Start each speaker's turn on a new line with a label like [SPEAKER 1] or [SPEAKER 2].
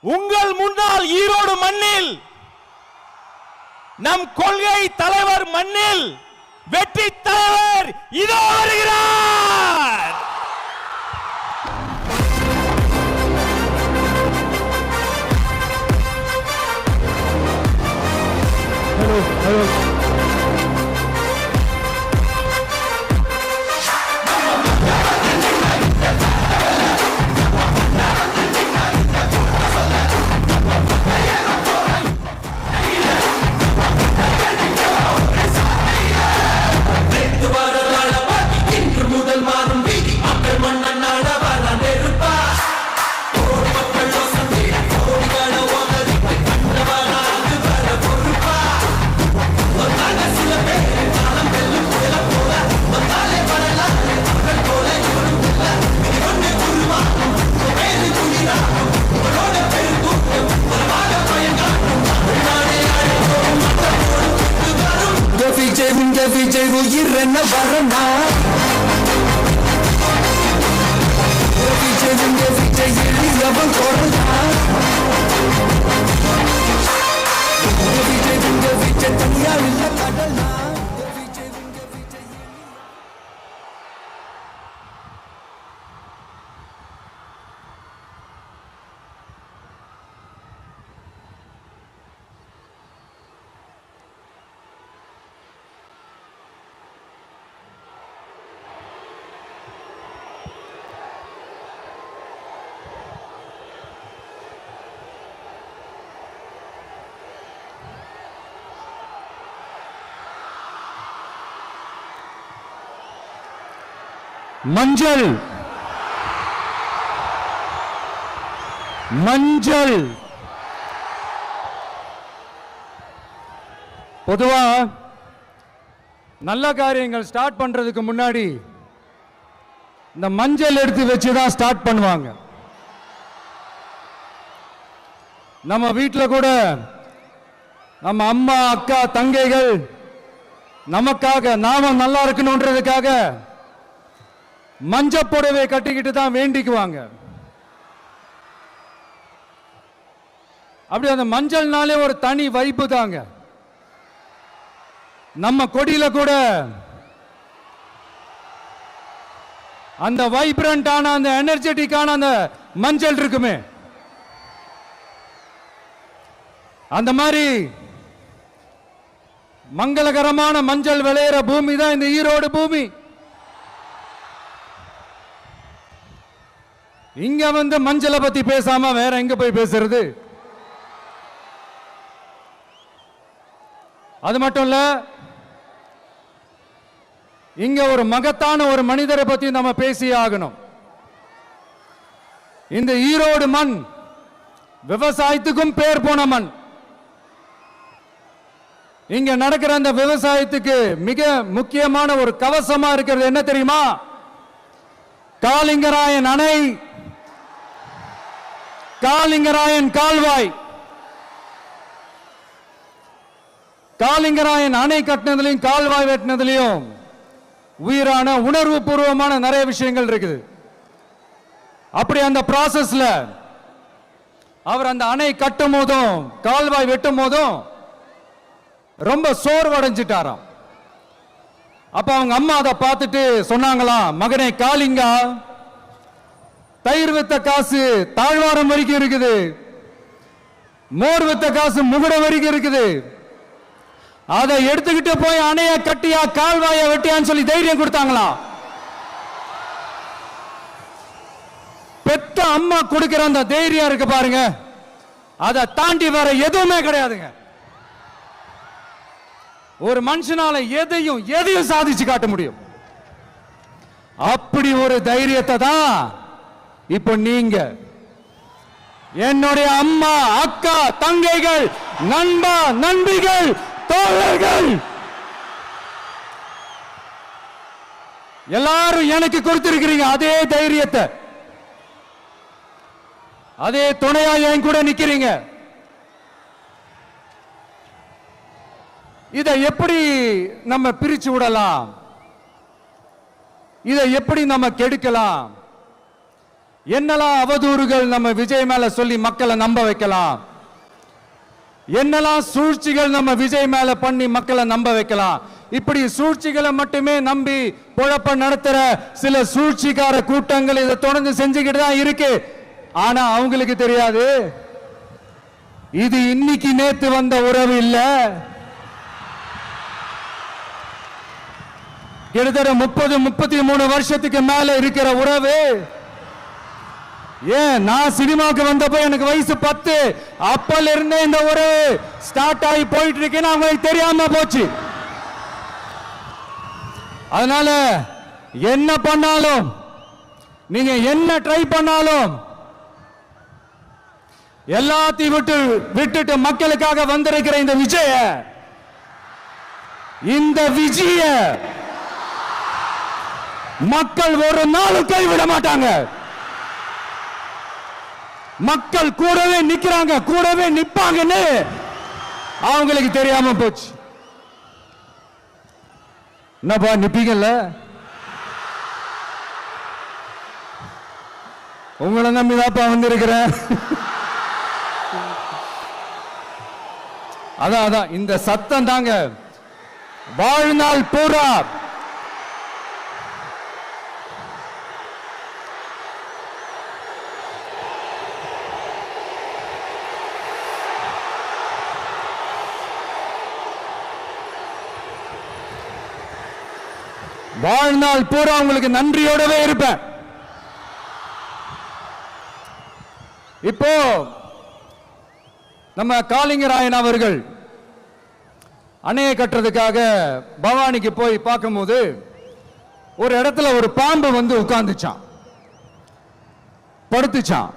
[SPEAKER 1] உங்கள் முன்னால் ஈரோடு மண்ணில் நம் கொள்கை தலைவர் மண்ணில் வெற்றி தலைவர் இதோ வருகிறார்.
[SPEAKER 2] Hello. விஜய் உயிர் என்ன வரனா விஜய் எளியவன் குரலா விஜய் தனியா இல்ல கடலா மஞ்சள் மஞ்சள் பொதுவா நல்ல காரியங்கள் ஸ்டார்ட் பண்றதுக்கு முன்னாடி இந்த மஞ்சள் எடுத்து வச்சு தான் ஸ்டார்ட் பண்ணுவாங்க. நம்ம வீட்டில் கூட நம்ம அம்மா அக்கா தங்கைகள் நமக்காக நாம நல்லா இருக்கணும்ன்றதுக்காக மஞ்சள் புடவை கட்டிக்கிட்டு தான் வேண்டிக்குவாங்க. அப்படி அந்த மஞ்சள்னாலே ஒரு தனி வைப்பு தாங்க. நம்ம கொடியில கூட அந்த வைப்ரண்டான அந்த எனர்ஜெட்டிக்கான அந்த மஞ்சள் இருக்குமே, அந்த மாதிரி மங்களகரமான மஞ்சள் விளையிற பூமி தான் இந்த ஈரோடு பூமி. இங்க வந்து மஞ்சளை பத்தி பேசாம வேற எங்க போய் பேசுறது? அது மட்டும் இல்ல, இங்க ஒரு மகத்தான ஒரு மனிதரை பத்தி நம்ம பேசியே ஆகணும். இந்த ஈரோடு மண் விவசாயத்துக்கும் பேர் போன மண். இங்க நடக்கிற அந்த விவசாயத்துக்கு மிக முக்கியமான ஒரு கவசமா இருக்கிறது என்ன தெரியுமா? காலிங்கராயன் அணை, காலிங்கராயன் கால்வாய். காலிங்கராயன் அணை கட்டினதுலையும் கால்வாய் வெட்டினதுலையும் உயிரான உணர்வு பூர்வமான நிறைய விஷயங்கள் இருக்குது. அப்படி அந்த ப்ராசஸ்ல அவர் அந்த அணை கட்டும் போதும் கால்வாய் வெட்டும் போதும் ரொம்ப சோர்வடைஞ்சிட்டாராம். அப்ப அவங்க அம்மா அதை பார்த்துட்டு சொன்னாங்களாம், மகனே காளிங்கா, தயிர் வித்த காசு தாழ்வாரம் வரைக்கும் இருக்குது, மோர் வித்த காசு முகுடம் வரைக்கும் இருக்குது, அதை எடுத்துக்கிட்டு போய் அணைய கட்டியா கால்வாய வெட்டியான்னு சொல்லி தைரியம் கொடுத்தாங்களாம். பெத்த அம்மா கொடுக்கிற அந்த தைரியம் இருக்கு பாருங்க, அதை தாண்டி வேற எதுவுமே கிடையாதுங்க. ஒரு மனுஷனால எதையும் சாதிச்சு காட்ட முடியும். அப்படி ஒரு தைரியத்தை தான் இப்ப நீங்க என்னுடைய அம்மா அக்கா தங்கைகள் நண்பா நண்பிகள் தோழர்கள் எல்லாரும் எனக்கு கொடுத்திருக்கிறீங்க. அதே தைரியத்தை, அதே துணையா என் கூட நிக்கிறீங்க. இதை எப்படி நம்ம பிரிச்சு விடலாம்? இதை எப்படி நம்ம கெடுக்கலாம்? என்னெல்லாம் அவதூறுகள் நம்ம விஜய் மேல சொல்லி மக்களை நம்ப வைக்கலாம், என்னெல்லாம் சூழ்ச்சிகள் நம்ம விஜய் மேல பண்ணி மக்களை நம்ப வைக்கலாம். இப்படி சூழ்ச்சிகளை மட்டுமே நம்பி பொழப்ப நடத்துற சில சூழ்ச்சிக்கார கூட்டங்கள் இதை தொடர்ந்து செஞ்சுக்கிட்டு தான் இருக்கு. ஆனா அவங்களுக்கு தெரியாது, இது இன்னைக்கு நேத்து வந்த உறவு இல்ல. கிட்டத்தட்ட 30-33 வருஷத்துக்கு மேல இருக்கிற உறவு. ஏன் நான் சினிமாவுக்கு வந்தப்போ எனக்கு வயசு 10, அப்பல இருந்தே இந்த உறவு ஸ்டார்ட் ஆகி போயிட்டு இருக்குன்னு அவங்களுக்கு தெரியாம போச்சு. அதனால என்ன பண்ணாலும், நீங்க என்ன ட்ரை பண்ணாலும், எல்லாத்தையும் விட்டுட்டு மக்களுக்காக வந்திருக்கிற இந்த விஜய மக்கள் ஒரு நாளும் கைவிட மாட்டாங்க. மக்கள் கூடவே நிக்கிறாங்க, கூடவே நிப்பாங்கன்னு அவங்களுக்கு தெரியாம போச்சு. என்னப்பா நிப்பீங்கல்ல? உங்களை நம்பிதாப்பா வந்திருக்கிறேன். அதான் இந்த சத்தம் தாங்க வாழ்நாள் பூரா உங்களுக்கு நன்றியோடவே இருப்பேன். இப்போ நம்ம காளிங்கராயன் அவர்கள் அணையை கட்டுறதுக்காக பவானிக்கு போய் பார்க்கும்போது ஒரு இடத்துல ஒரு பாம்பு வந்து உட்கார்ந்துச்சான், படுத்துச்சான்.